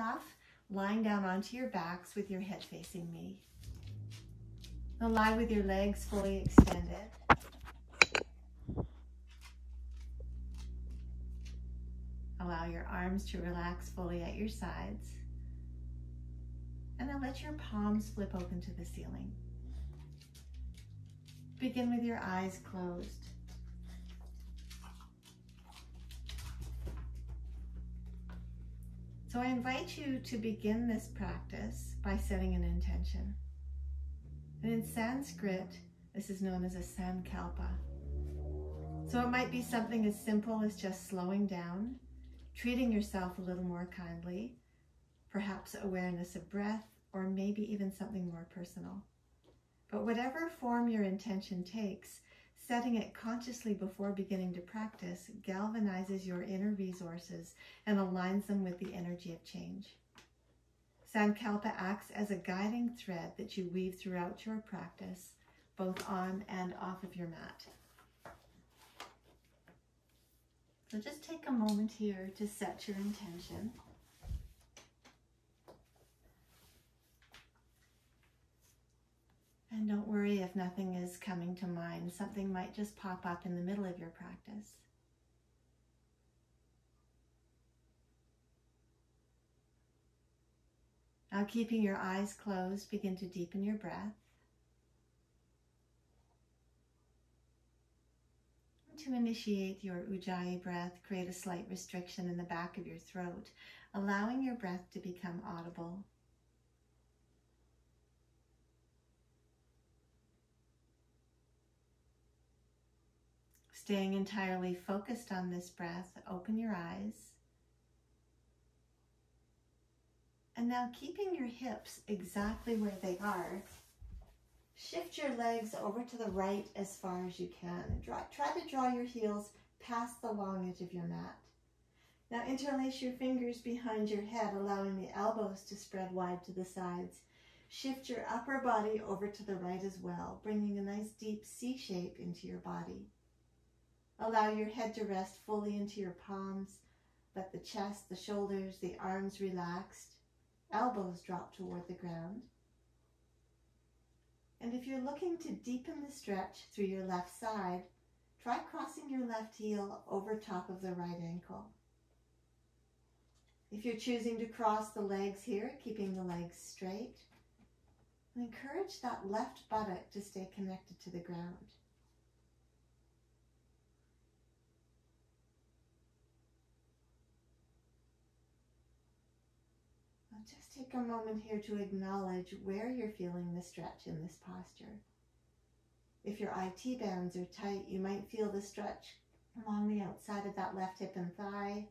off, lying down onto your backs with your head facing me. Now lie with your legs fully extended. Allow your arms to relax fully at your sides. And then let your palms flip open to the ceiling. Begin with your eyes closed. So I invite you to begin this practice by setting an intention. And in Sanskrit, this is known as a sankalpa. So it might be something as simple as just slowing down, treating yourself a little more kindly, perhaps awareness of breath, or maybe even something more personal. But whatever form your intention takes, setting it consciously before beginning to practice galvanizes your inner resources and aligns them with the energy of change. Sankalpa acts as a guiding thread that you weave throughout your practice, both on and off of your mat. So just take a moment here to set your intention. And don't worry if nothing is coming to mind. Something might just pop up in the middle of your practice. Now, keeping your eyes closed, begin to deepen your breath. To initiate your Ujjayi breath, create a slight restriction in the back of your throat, allowing your breath to become audible. Staying entirely focused on this breath, open your eyes. And now, keeping your hips exactly where they are, shift your legs over to the right as far as you can. And try to draw your heels past the long edge of your mat. Now interlace your fingers behind your head, allowing the elbows to spread wide to the sides. Shift your upper body over to the right as well, bringing a nice deep C shape into your body. Allow your head to rest fully into your palms. Let the chest, the shoulders, the arms relaxed. Elbows drop toward the ground. And if you're looking to deepen the stretch through your left side, try crossing your left heel over top of the right ankle. If you're choosing to cross the legs here, keeping the legs straight, encourage that left buttock to stay connected to the ground. Just take a moment here to acknowledge where you're feeling the stretch in this posture. If your IT bands are tight, you might feel the stretch along the outside of that left hip and thigh.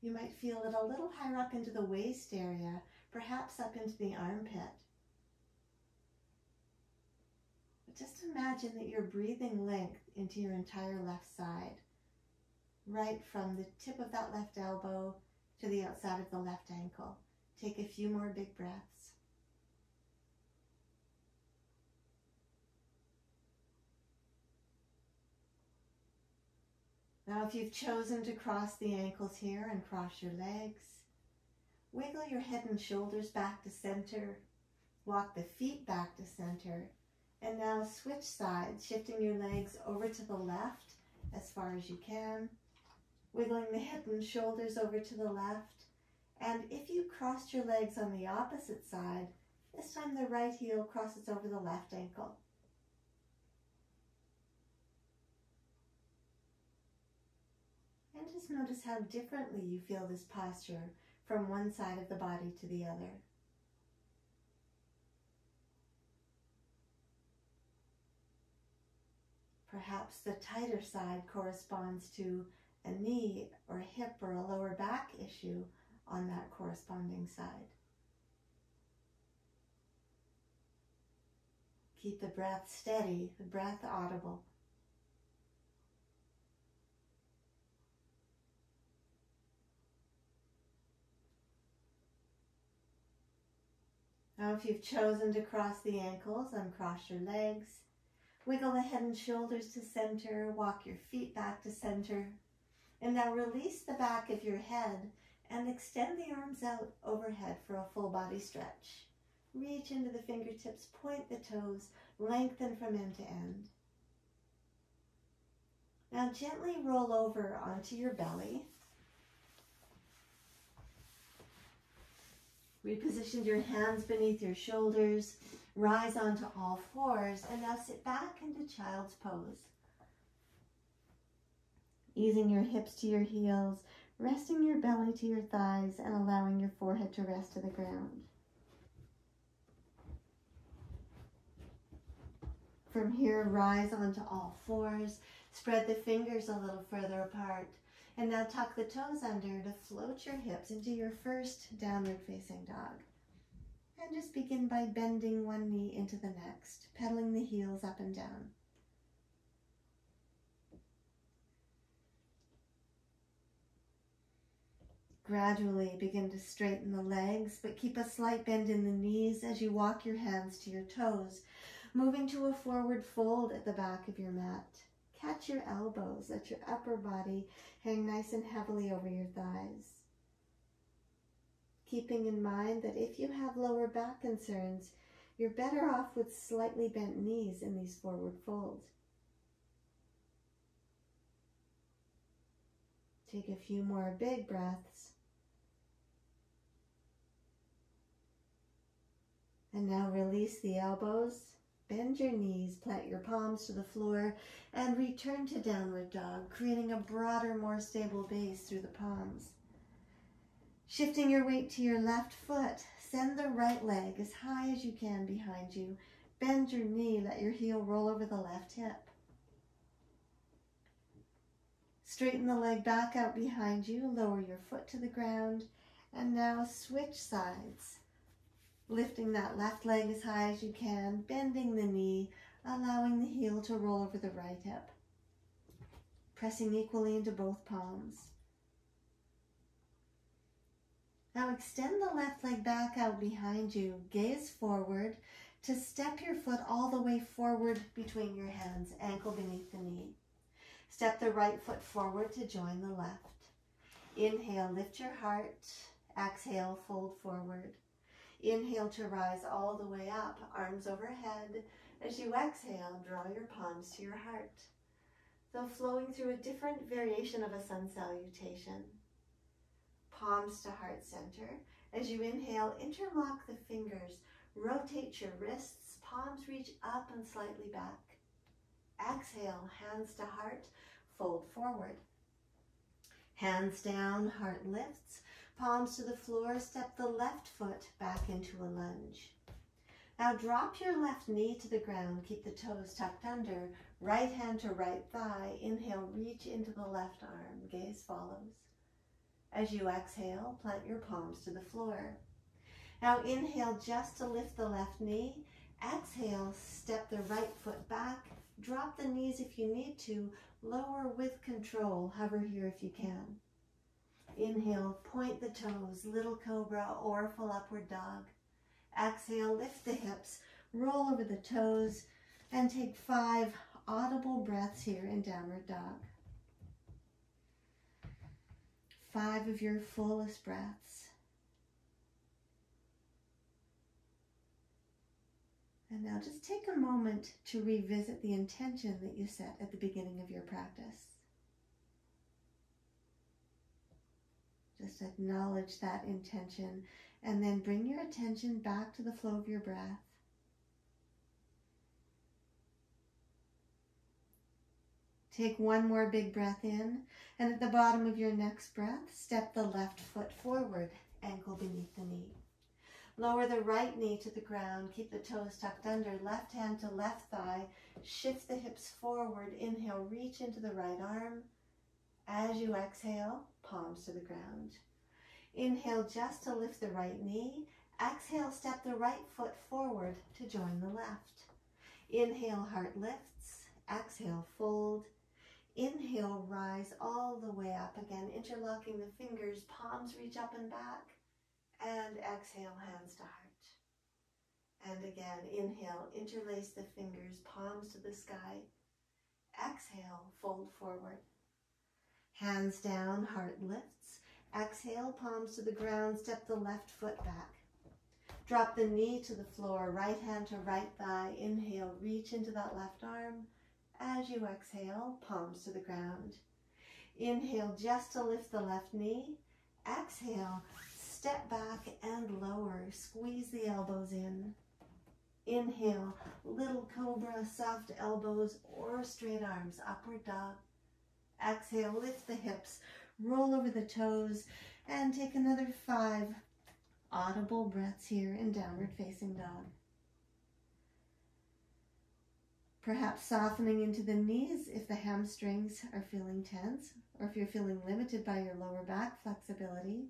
You might feel it a little higher up into the waist area, perhaps up into the armpit. But just imagine that you're breathing length into your entire left side, right from the tip of that left elbow to the outside of the left ankle. Take a few more big breaths. Now, if you've chosen to cross the ankles here and cross your legs, wiggle your head and shoulders back to center, walk the feet back to center, and now switch sides, shifting your legs over to the left as far as you can, wiggling the head and shoulders over to the left. And if you crossed your legs on the opposite side, this time the right heel crosses over the left ankle. And just notice how differently you feel this posture from one side of the body to the other. Perhaps the tighter side corresponds to a knee or hip or a lower back issue on that corresponding side. Keep the breath steady, the breath audible. Now, if you've chosen to cross the ankles, uncross your legs. Wiggle the head and shoulders to center, walk your feet back to center. And now release the back of your head And extend the arms out overhead for a full body stretch. Reach into the fingertips, point the toes, lengthen from end to end. Now gently roll over onto your belly. Reposition your hands beneath your shoulders. Rise onto all fours, and now sit back into child's pose. Easing your hips to your heels, resting your belly to your thighs, and allowing your forehead to rest to the ground. From here, rise onto all fours. Spread the fingers a little further apart. And now tuck the toes under to float your hips into your first downward facing dog. And just begin by bending one knee into the next, pedaling the heels up and down. Gradually begin to straighten the legs, but keep a slight bend in the knees as you walk your hands to your toes, moving to a forward fold at the back of your mat. Catch your elbows, let your upper body hang nice and heavily over your thighs. Keeping in mind that if you have lower back concerns, you're better off with slightly bent knees in these forward folds. Take a few more big breaths. And now release the elbows, bend your knees, plant your palms to the floor, and return to downward dog, creating a broader, more stable base through the palms. Shifting your weight to your left foot, send the right leg as high as you can behind you. Bend your knee, let your heel roll over the left hip. Straighten the leg back out behind you, lower your foot to the ground, and now switch sides. Lifting that left leg as high as you can, bending the knee, allowing the heel to roll over the right hip. Pressing equally into both palms. Now extend the left leg back out behind you, gaze forward to step your foot all the way forward between your hands, ankle beneath the knee. Step the right foot forward to join the left. Inhale, lift your heart. Exhale, fold forward. Inhale to rise all the way up, arms overhead. As you exhale, draw your palms to your heart. Though flowing through a different variation of a sun salutation. Palms to heart center. As you inhale, interlock the fingers. Rotate your wrists, palms reach up and slightly back. Exhale, hands to heart, fold forward. Hands down, heart lifts. Palms to the floor, step the left foot back into a lunge. Now drop your left knee to the ground, keep the toes tucked under. Right hand to right thigh, inhale, reach into the left arm, gaze follows. As you exhale, plant your palms to the floor. Now inhale just to lift the left knee. Exhale, step the right foot back. Drop the knees if you need to. Lower with control. Hover here if you can. Inhale, point the toes, little cobra or full upward dog. Exhale, lift the hips, roll over the toes, and take 5 audible breaths here in downward dog. 5 of your fullest breaths. And now just take a moment to revisit the intention that you set at the beginning of your practice. Just acknowledge that intention and then bring your attention back to the flow of your breath. Take one more big breath in, and at the bottom of your next breath, step the left foot forward, ankle beneath the knee. Lower the right knee to the ground, keep the toes tucked under, left hand to left thigh, shift the hips forward, inhale, reach into the right arm. As you exhale, palms to the ground. Inhale just to lift the right knee. Exhale, step the right foot forward to join the left. Inhale, heart lifts. Exhale, fold. Inhale, rise all the way up again, interlocking the fingers, palms reach up and back. And exhale, hands to heart. And again, inhale, interlace the fingers, palms to the sky. Exhale, fold forward. Hands down, heart lifts. Exhale, palms to the ground, step the left foot back. Drop the knee to the floor, right hand to right thigh. Inhale, reach into that left arm. As you exhale, palms to the ground. Inhale just to lift the left knee. Exhale, step back and lower. Squeeze the elbows in. Inhale, little cobra, soft elbows or straight arms, upward dog. Exhale, lift the hips, roll over the toes, and take another 5 audible breaths here in downward facing dog. Perhaps softening into the knees if the hamstrings are feeling tense, or if you're feeling limited by your lower back flexibility.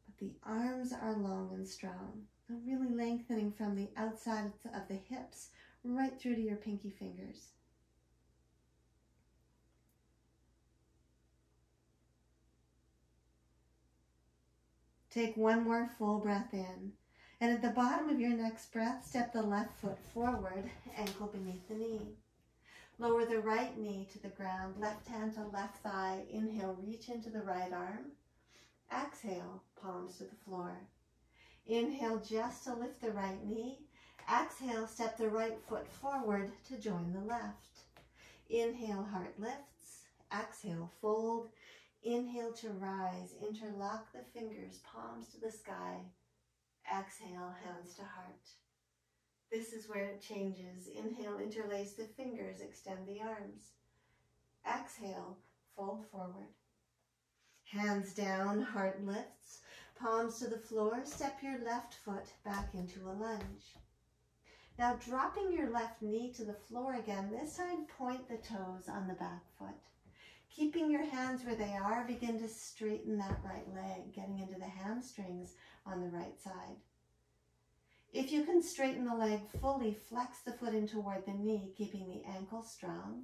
But the arms are long and strong, so really lengthening from the outside of the hips right through to your pinky fingers. Take one more full breath in. And at the bottom of your next breath, step the left foot forward, ankle beneath the knee. Lower the right knee to the ground, left hand to left thigh. Inhale, reach into the right arm. Exhale, palms to the floor. Inhale just to lift the right knee. Exhale, step the right foot forward to join the left. Inhale, heart lifts. Exhale, fold. Inhale to rise, interlock the fingers, palms to the sky. Exhale, hands to heart. This is where it changes. Inhale, interlace the fingers, extend the arms. Exhale, fold forward. Hands down, heart lifts, palms to the floor. Step your left foot back into a lunge. Now dropping your left knee to the floor again, this time point the toes on the back foot. Keeping your hands where they are, begin to straighten that right leg, getting into the hamstrings on the right side. If you can straighten the leg fully, flex the foot in toward the knee, keeping the ankle strong.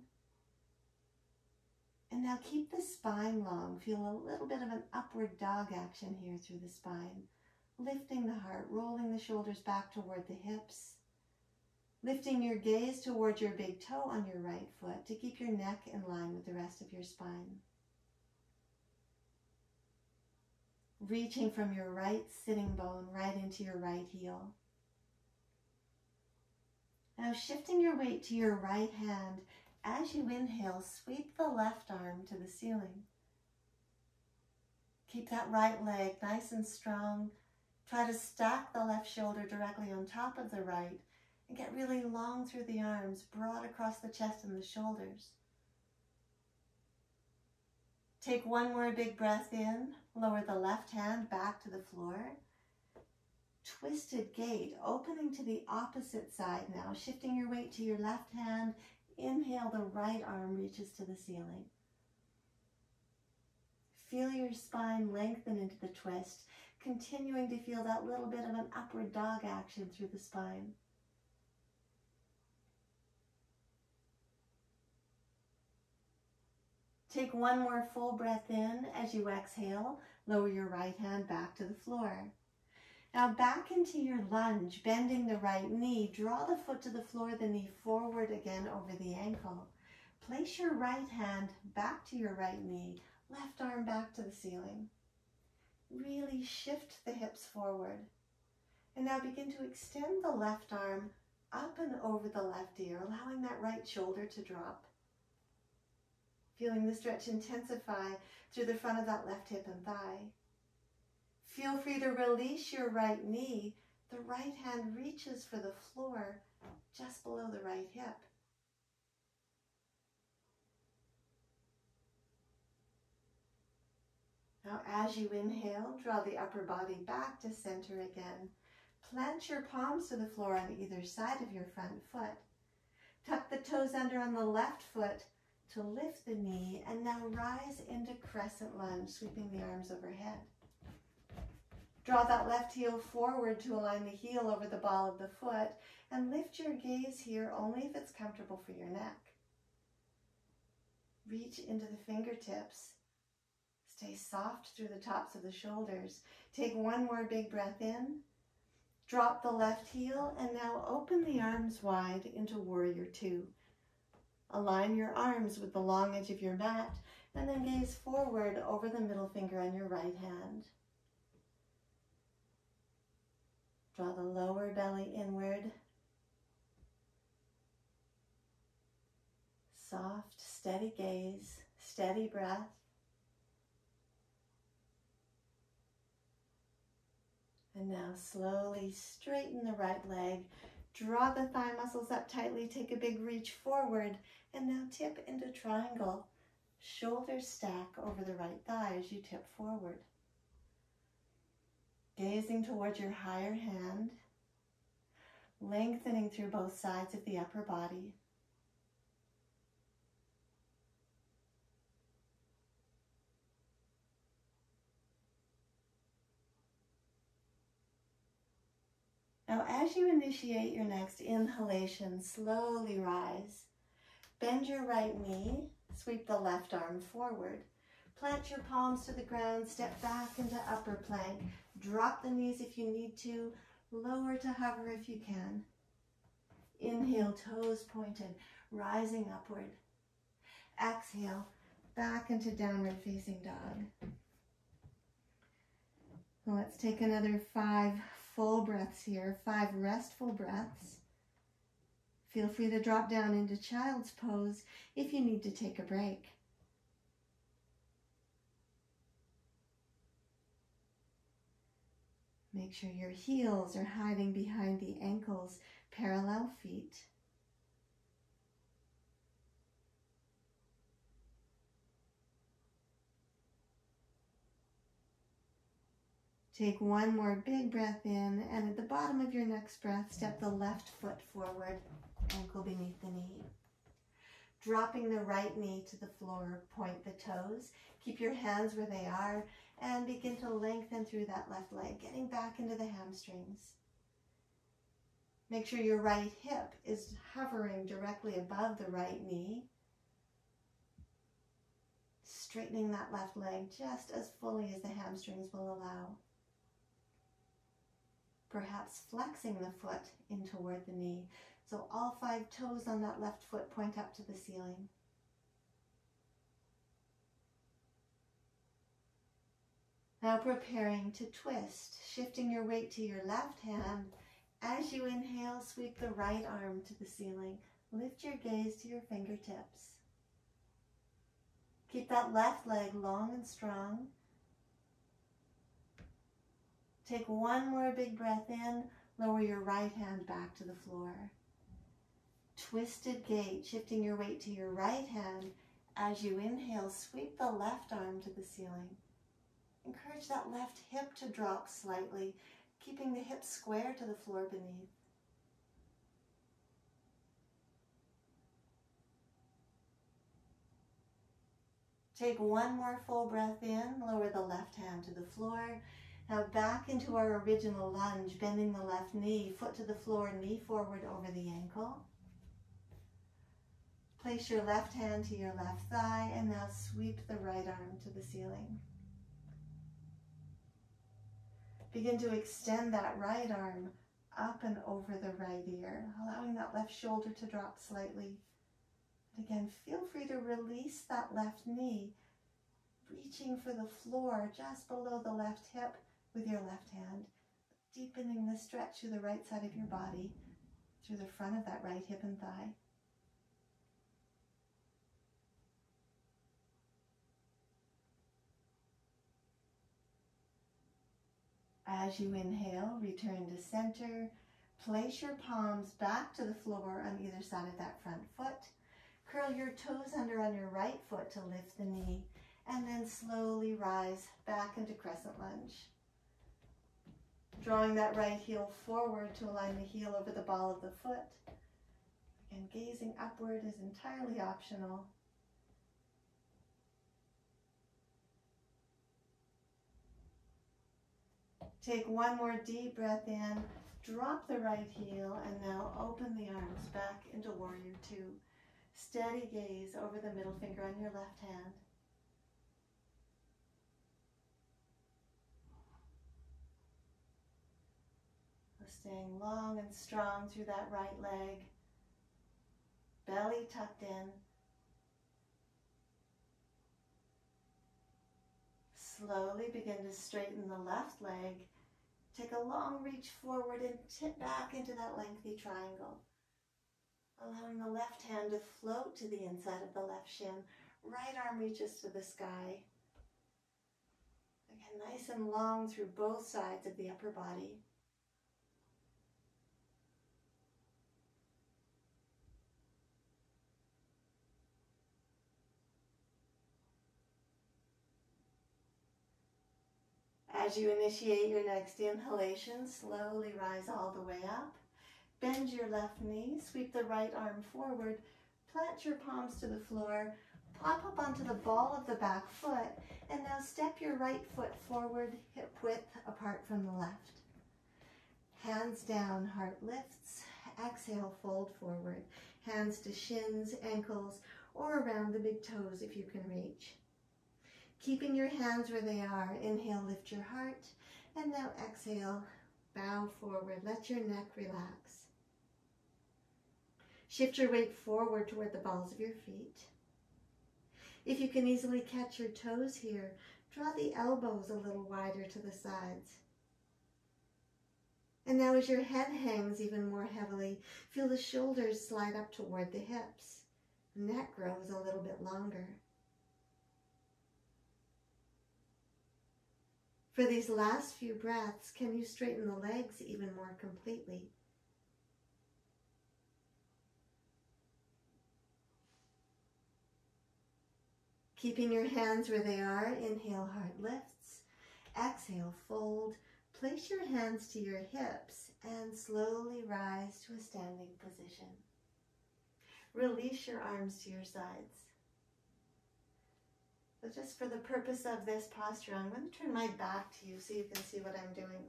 And now keep the spine long. Feel a little bit of an upward dog action here through the spine. Lifting the heart, rolling the shoulders back toward the hips. Lifting your gaze towards your big toe on your right foot to keep your neck in line with the rest of your spine. Reaching from your right sitting bone right into your right heel. Now shifting your weight to your right hand. As you inhale, sweep the left arm to the ceiling. Keep that right leg nice and strong. Try to stack the left shoulder directly on top of the right. And get really long through the arms, broad across the chest and the shoulders. Take one more big breath in. Lower the left hand back to the floor. Twisted gait, opening to the opposite side now. Shifting your weight to your left hand. Inhale, the right arm reaches to the ceiling. Feel your spine lengthen into the twist, continuing to feel that little bit of an upward dog action through the spine. Take one more full breath in. As you exhale, lower your right hand back to the floor. Now back into your lunge, bending the right knee. Draw the foot to the floor, the knee forward again over the ankle. Place your right hand back to your right knee, left arm back to the ceiling. Really shift the hips forward. And now begin to extend the left arm up and over the left ear, allowing that right shoulder to drop. Feeling the stretch intensify through the front of that left hip and thigh. Feel free to release your right knee. The right hand reaches for the floor just below the right hip. Now as you inhale, draw the upper body back to center again. Plant your palms to the floor on either side of your front foot. Tuck the toes under on the left foot to lift the knee, and now rise into crescent lunge, sweeping the arms overhead. Draw that left heel forward to align the heel over the ball of the foot, and lift your gaze here only if it's comfortable for your neck. Reach into the fingertips. Stay soft through the tops of the shoulders. Take one more big breath in. Drop the left heel, and now open the arms wide into Warrior Two. Align your arms with the long edge of your mat And then gaze forward over the middle finger on your right hand. Draw the lower belly inward. Soft, steady gaze, steady breath. And now slowly straighten the right leg. Draw the thigh muscles up tightly. Take a big reach forward. And now tip into triangle. Shoulders stack over the right thigh as you tip forward. Gazing towards your higher hand. Lengthening through both sides of the upper body. Now, as you initiate your next inhalation, slowly rise. Bend your right knee, sweep the left arm forward. Plant your palms to the ground, step back into upper plank. Drop the knees if you need to, lower to hover if you can. Inhale, toes pointed, rising upward. Exhale, back into downward facing dog. Let's take another 5 full breaths here, 5 restful breaths. Feel free to drop down into child's pose if you need to take a break. Make sure your heels are hiding behind the ankles, parallel feet. Take one more big breath in, and at the bottom of your next breath, step the left foot forward, ankle beneath the knee. Dropping the right knee to the floor, point the toes. Keep your hands where they are, and begin to lengthen through that left leg, getting back into the hamstrings. Make sure your right hip is hovering directly above the right knee. Straightening that left leg just as fully as the hamstrings will allow. Perhaps flexing the foot in toward the knee. So all 5 toes on that left foot point up to the ceiling. Now preparing to twist, shifting your weight to your left hand. As you inhale, sweep the right arm to the ceiling. Lift your gaze to your fingertips. Keep that left leg long and strong. Take one more big breath in, lower your right hand back to the floor. Twisted gait, shifting your weight to your right hand. As you inhale, sweep the left arm to the ceiling. Encourage that left hip to drop slightly, keeping the hips square to the floor beneath. Take one more full breath in, lower the left hand to the floor. Now back into our original lunge, bending the left knee, foot to the floor, knee forward over the ankle. Place your left hand to your left thigh, and now sweep the right arm to the ceiling. Begin to extend that right arm up and over the right ear, allowing that left shoulder to drop slightly. And again, feel free to release that left knee, reaching for the floor just below the left hip with your left hand, deepening the stretch to the right side of your body through the front of that right hip and thigh. As you inhale, return to center. Place your palms back to the floor on either side of that front foot. Curl your toes under on your right foot to lift the knee, and then slowly rise back into crescent lunge. Drawing that right heel forward to align the heel over the ball of the foot. Again, gazing upward is entirely optional. Take one more deep breath in, drop the right heel, and now open the arms back into Warrior Two. Steady gaze over the middle finger on your left hand. Staying long and strong through that right leg. Belly tucked in. Slowly begin to straighten the left leg. Take a long reach forward and tip back into that lengthy triangle. Allowing the left hand to float to the inside of the left shin. Right arm reaches to the sky. Again, nice and long through both sides of the upper body. As you initiate your next inhalation, slowly rise all the way up. Bend your left knee, sweep the right arm forward, plant your palms to the floor, pop up onto the ball of the back foot, and now step your right foot forward, hip width apart from the left. Hands down, heart lifts. Exhale, fold forward. Hands to shins, ankles, or around the big toes if you can reach. Keeping your hands where they are, inhale, lift your heart, and now exhale, bow forward. Let your neck relax. Shift your weight forward toward the balls of your feet. If you can easily catch your toes here, draw the elbows a little wider to the sides. And now as your head hangs even more heavily, feel the shoulders slide up toward the hips. Neck grows a little bit longer. For these last few breaths, can you straighten the legs even more completely? Keeping your hands where they are, inhale, heart lifts. Exhale, fold. Place your hands to your hips and slowly rise to a standing position. Release your arms to your sides. So just for the purpose of this posture, I'm going to turn my back to you so you can see what I'm doing.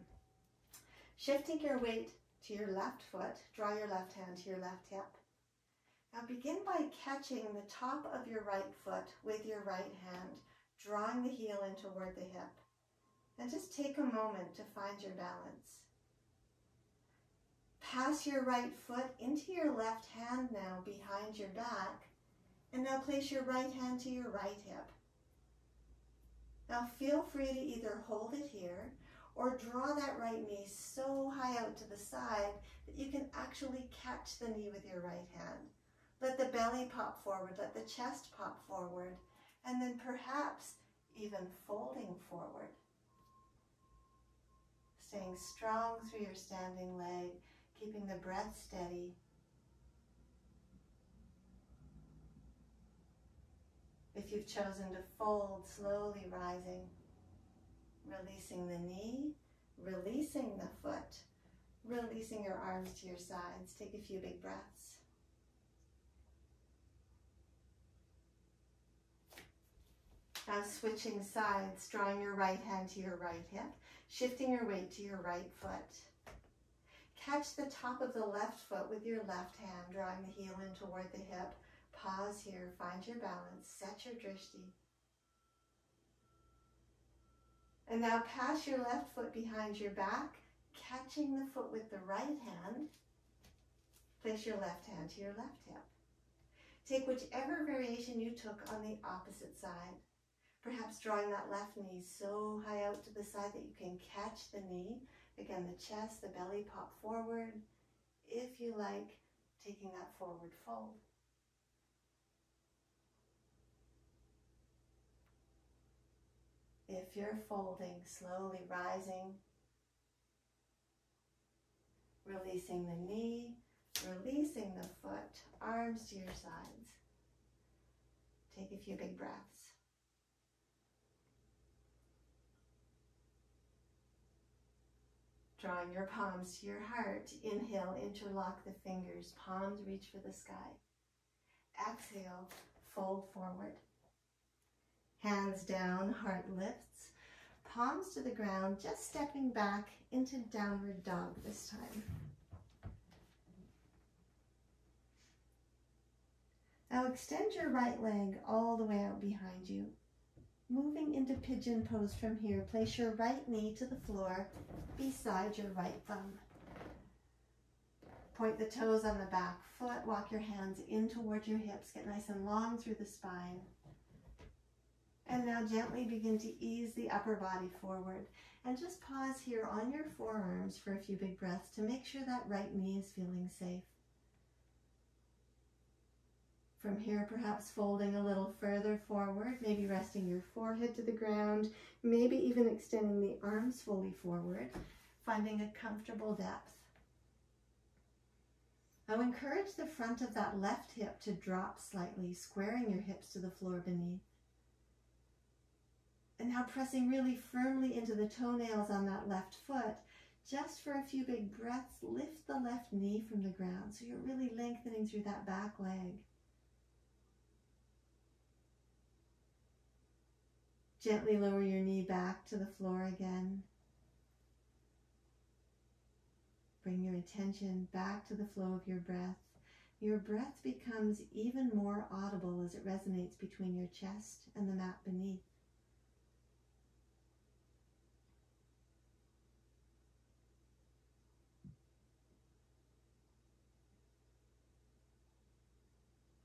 Shifting your weight to your left foot, draw your left hand to your left hip. Now begin by catching the top of your right foot with your right hand, drawing the heel in toward the hip. And just take a moment to find your balance. Pass your right foot into your left hand now behind your back, and now place your right hand to your right hip. Now feel free to either hold it here or draw that right knee so high out to the side that you can actually catch the knee with your right hand. Let the belly pop forward, let the chest pop forward, and then perhaps even folding forward. Staying strong through your standing leg, keeping the breath steady. If you've chosen to fold, slowly rising, releasing the knee, releasing the foot, releasing your arms to your sides. Take a few big breaths. Now switching sides, drawing your right hand to your right hip, shifting your weight to your right foot. Catch the top of the left foot with your left hand, drawing the heel in toward the hip. Pause here, find your balance, set your drishti. And now pass your left foot behind your back, catching the foot with the right hand. Place your left hand to your left hip. Take whichever variation you took on the opposite side. Perhaps drawing that left knee so high out to the side that you can catch the knee. Again, the chest, the belly pop forward. If you like, taking that forward fold. If you're folding, slowly rising, releasing the knee, releasing the foot, arms to your sides. Take a few big breaths. Drawing your palms to your heart. Inhale, interlock the fingers. Palms reach for the sky. Exhale, fold forward. Hands down, heart lifts. Palms to the ground, just stepping back into downward dog this time. Now extend your right leg all the way out behind you. Moving into pigeon pose from here, place your right knee to the floor beside your right thumb. Point the toes on the back foot, walk your hands in towards your hips, get nice and long through the spine. And now gently begin to ease the upper body forward. And just pause here on your forearms for a few big breaths to make sure that right knee is feeling safe. From here, perhaps folding a little further forward, maybe resting your forehead to the ground, maybe even extending the arms fully forward, finding a comfortable depth. Now encourage the front of that left hip to drop slightly, squaring your hips to the floor beneath. And now pressing really firmly into the toenails on that left foot, just for a few big breaths, lift the left knee from the ground. So you're really lengthening through that back leg. Gently lower your knee back to the floor again. Bring your attention back to the flow of your breath. Your breath becomes even more audible as it resonates between your chest and the mat beneath.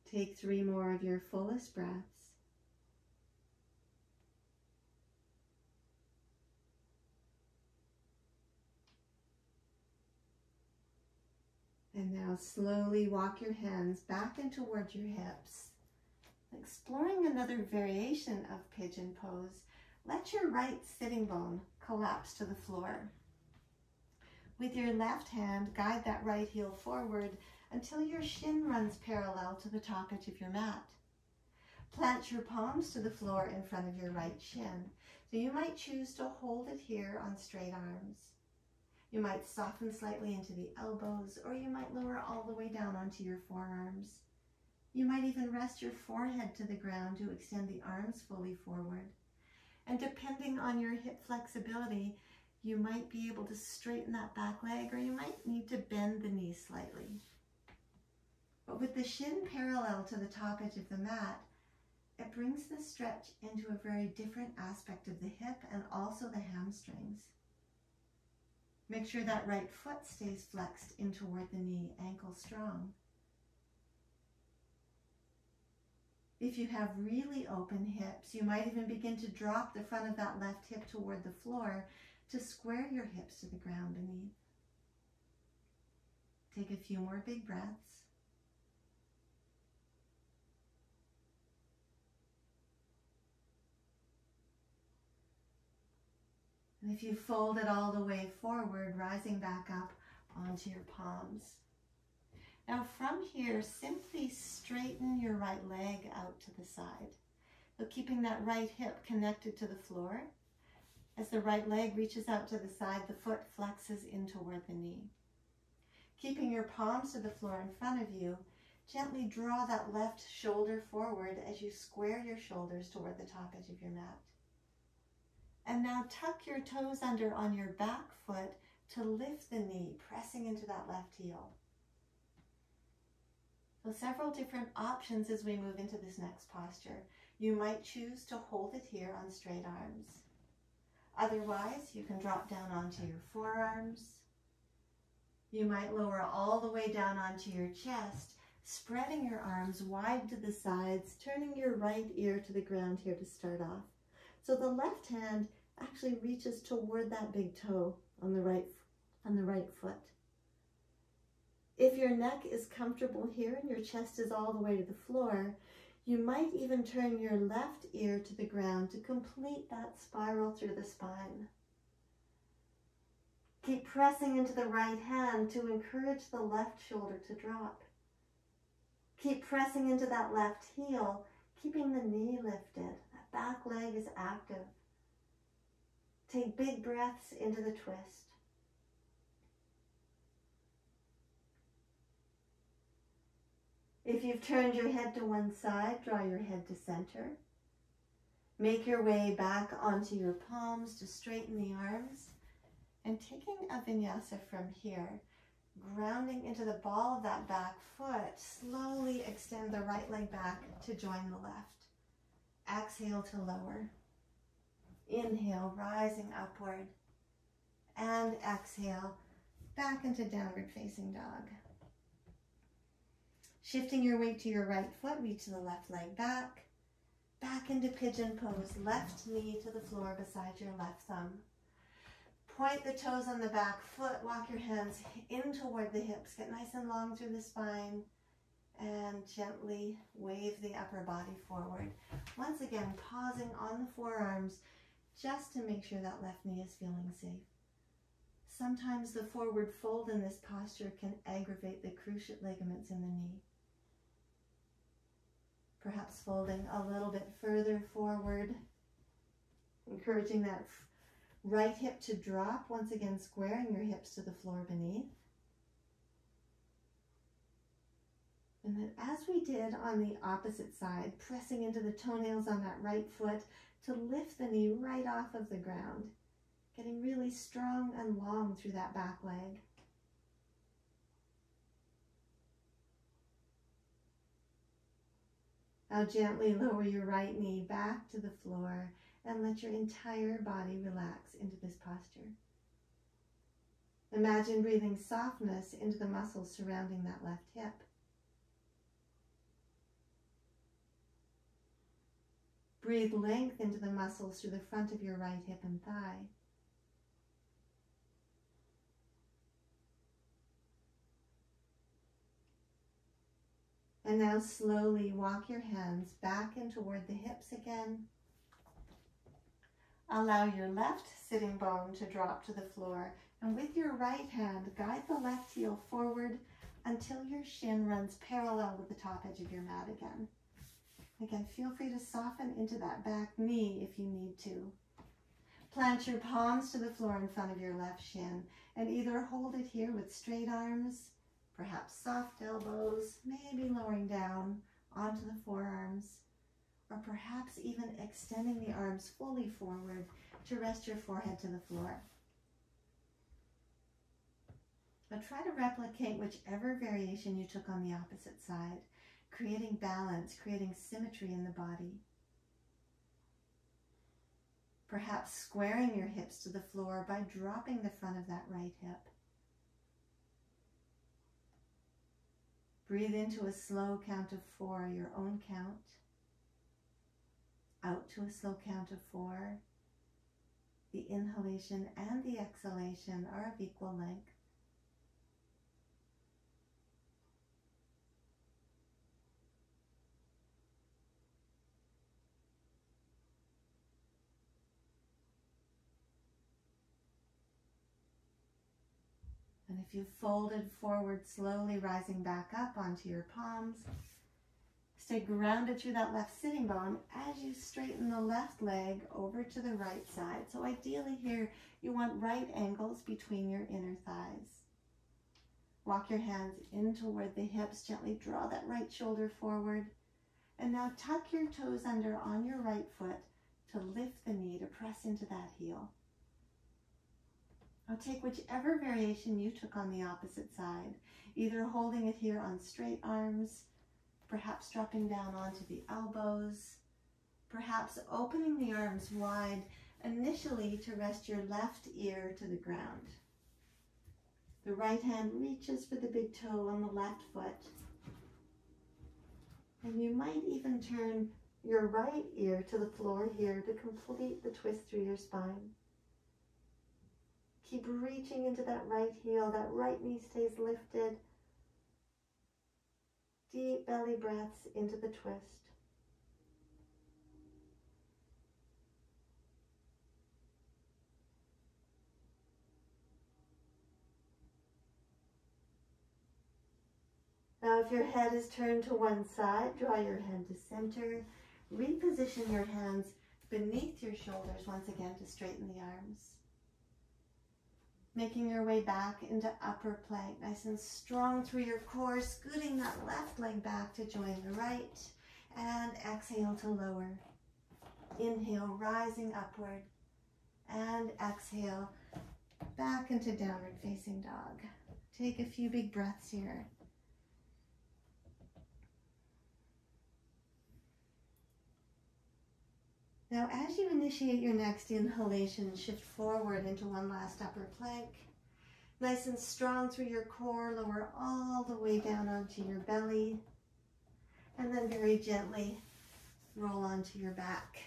Take 3 more of your fullest breaths. And now slowly walk your hands back and towards your hips. Exploring another variation of pigeon pose, let your right sitting bone collapse to the floor. With your left hand, guide that right heel forward until your shin runs parallel to the top edge of your mat. Plant your palms to the floor in front of your right shin. So you might choose to hold it here on straight arms. You might soften slightly into the elbows, or you might lower all the way down onto your forearms. You might even rest your forehead to the ground to extend the arms fully forward. And depending on your hip flexibility, you might be able to straighten that back leg, or you might need to bend the knee slightly. But with the shin parallel to the top edge of the mat, it brings the stretch into a very different aspect of the hip and also the hamstrings. Make sure that right foot stays flexed in toward the knee, ankle strong. If you have really open hips, you might even begin to drop the front of that left hip toward the floor to square your hips to the ground beneath. Take a few more big breaths. And if you fold it all the way forward, rising back up onto your palms. Now from here, simply straighten your right leg out to the side. So keeping that right hip connected to the floor. As the right leg reaches out to the side, the foot flexes in toward the knee. Keeping your palms to the floor in front of you, gently draw that left shoulder forward as you square your shoulders toward the top edge of your mat. And now tuck your toes under on your back foot to lift the knee, pressing into that left heel. So several different options as we move into this next posture. You might choose to hold it here on straight arms. Otherwise, you can drop down onto your forearms. You might lower all the way down onto your chest, spreading your arms wide to the sides, turning your right ear to the ground here to start off. So the left hand actually reaches toward that big toe on the right foot. If your neck is comfortable here and your chest is all the way to the floor, you might even turn your left ear to the ground to complete that spiral through the spine. Keep pressing into the right hand to encourage the left shoulder to drop. Keep pressing into that left heel, keeping the knee lifted. That back leg is active. Take big breaths into the twist. If you've turned your head to one side, draw your head to center. Make your way back onto your palms to straighten the arms. And taking a vinyasa from here, grounding into the ball of that back foot, slowly extend the right leg back to join the left. Exhale to lower. Inhale, rising upward. And exhale, back into downward facing dog. Shifting your weight to your right foot, reach the left leg back. back into pigeon pose. Left knee to the floor beside your left thumb. Point the toes on the back foot. Walk your hands in toward the hips. Get nice and long through the spine. And gently wave the upper body forward. Once again, pausing on the forearms just to make sure that left knee is feeling safe. Sometimes the forward fold in this posture can aggravate the cruciate ligaments in the knee. Perhaps folding a little bit further forward, encouraging that right hip to drop, once again squaring your hips to the floor beneath. And then as we did on the opposite side, pressing into the toenails on that right foot to lift the knee right off of the ground, getting really strong and long through that back leg. Now gently lower your right knee back to the floor and let your entire body relax into this posture. Imagine breathing softness into the muscles surrounding that left hip. Breathe length into the muscles through the front of your right hip and thigh. And now slowly walk your hands back in toward the hips again. Allow your left sitting bone to drop to the floor. And with your right hand, guide the left heel forward until your shin runs parallel with the top edge of your mat again. Again, feel free to soften into that back knee if you need to. Plant your palms to the floor in front of your left shin and either hold it here with straight arms, perhaps soft elbows, maybe lowering down onto the forearms, or perhaps even extending the arms fully forward to rest your forehead to the floor. But try to replicate whichever variation you took on the opposite side, creating balance, creating symmetry in the body. Perhaps squaring your hips to the floor by dropping the front of that right hip. Breathe into a slow count of 4, your own count. Out to a slow count of 4. The inhalation and the exhalation are of equal length. And if you folded forward slowly, rising back up onto your palms, stay grounded through that left sitting bone as you straighten the left leg over to the right side. So ideally here, you want right angles between your inner thighs. Walk your hands in toward the hips, gently draw that right shoulder forward. And now tuck your toes under on your right foot to lift the knee, to press into that heel. Now take whichever variation you took on the opposite side, either holding it here on straight arms, perhaps dropping down onto the elbows, perhaps opening the arms wide initially to rest your left ear to the ground. The right hand reaches for the big toe on the left foot. And you might even turn your right ear to the floor here to complete the twist through your spine. Keep reaching into that right heel, that right knee stays lifted. Deep belly breaths into the twist. Now if your head is turned to one side, draw your head to center. Reposition your hands beneath your shoulders once again to straighten the arms. Making your way back into upper plank, nice and strong through your core, scooting that left leg back to join the right, and exhale to lower. Inhale, rising upward, and exhale, back into downward facing dog. Take a few big breaths here. Now, as you initiate your next inhalation, shift forward into one last upper plank. Nice and strong through your core, lower all the way down onto your belly. And then very gently roll onto your back.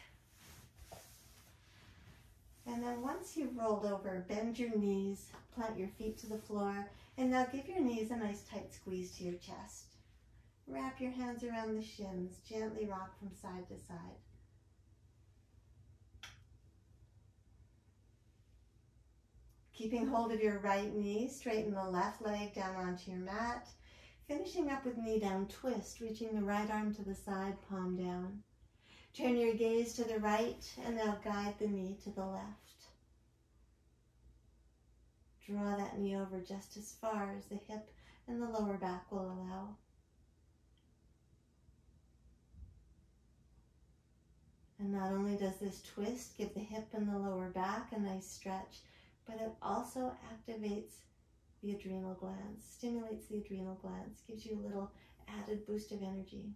And then once you've rolled over, bend your knees, plant your feet to the floor, and now give your knees a nice tight squeeze to your chest. Wrap your hands around the shins, gently rock from side to side. Keeping hold of your right knee, straighten the left leg down onto your mat. Finishing up with knee down twist, reaching the right arm to the side, palm down. Turn your gaze to the right and now guide the knee to the left. Draw that knee over just as far as the hip and the lower back will allow. And not only does this twist give the hip and the lower back a nice stretch, but it also activates the adrenal glands, stimulates the adrenal glands, gives you a little added boost of energy.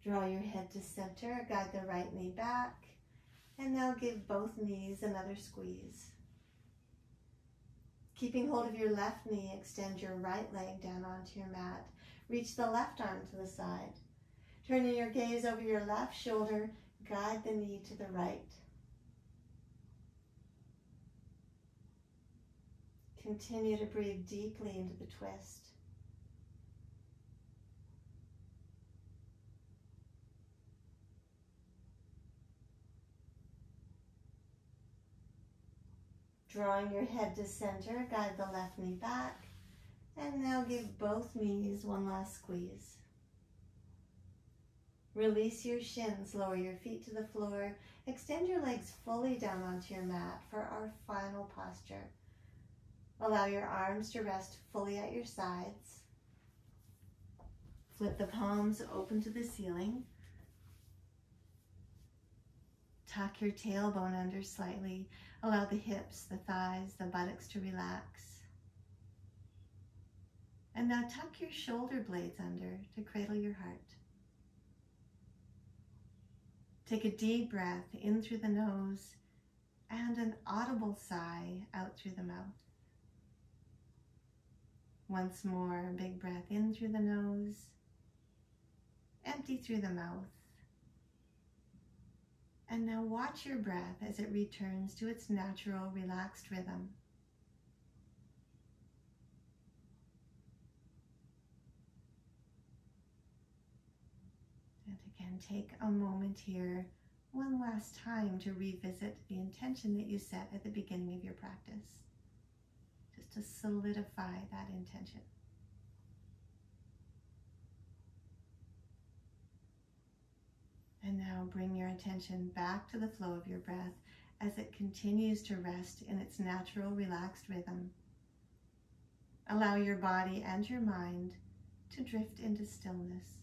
Draw your head to center, guide the right knee back, and now give both knees another squeeze. Keeping hold of your left knee, extend your right leg down onto your mat. Reach the left arm to the side. Turning your gaze over your left shoulder, guide the knee to the right. Continue to breathe deeply into the twist. Drawing your head to center, guide the left knee back, and now give both knees one last squeeze. Release your shins, lower your feet to the floor, extend your legs fully down onto your mat for our final posture. Allow your arms to rest fully at your sides. Flip the palms open to the ceiling. Tuck your tailbone under slightly. Allow the hips, the thighs, the buttocks to relax. And now tuck your shoulder blades under to cradle your heart. Take a deep breath in through the nose and an audible sigh out through the mouth. Once more, a big breath in through the nose, empty through the mouth. And now watch your breath as it returns to its natural, relaxed rhythm. And again, take a moment here, one last time, to revisit the intention that you set at the beginning of your practice, just to solidify that intention. And now bring your attention back to the flow of your breath as it continues to rest in its natural, relaxed rhythm. Allow your body and your mind to drift into stillness.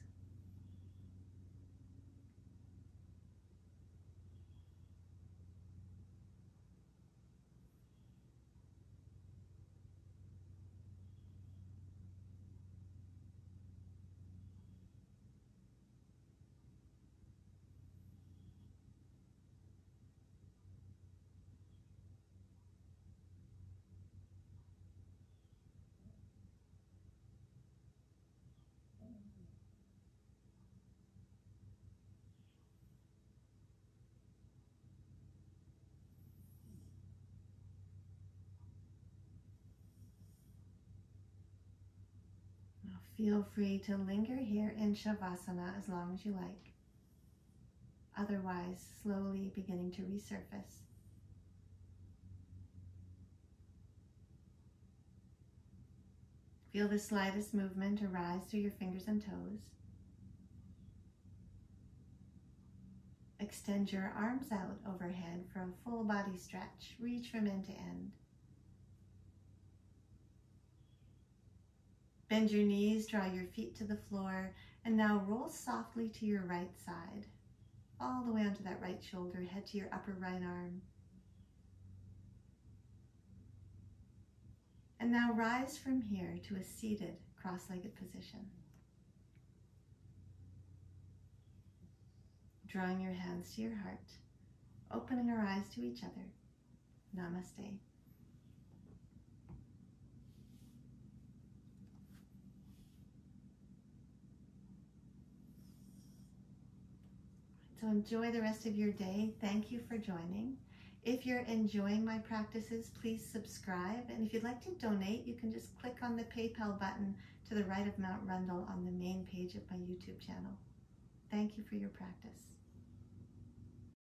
Feel free to linger here in Shavasana as long as you like. Otherwise, slowly beginning to resurface. Feel the slightest movement arise through your fingers and toes. Extend your arms out overhead for a full body stretch. Reach from end to end. Bend your knees, draw your feet to the floor, and now roll softly to your right side, all the way onto that right shoulder, head to your upper right arm. And now rise from here to a seated, cross-legged position. Drawing your hands to your heart, opening our eyes to each other. Namaste. So enjoy the rest of your day. Thank you for joining. If you're enjoying my practices, please subscribe. And if you'd like to donate, you can just click on the PayPal button to the right of Mount Rundle on the main page of my YouTube channel. Thank you for your practice.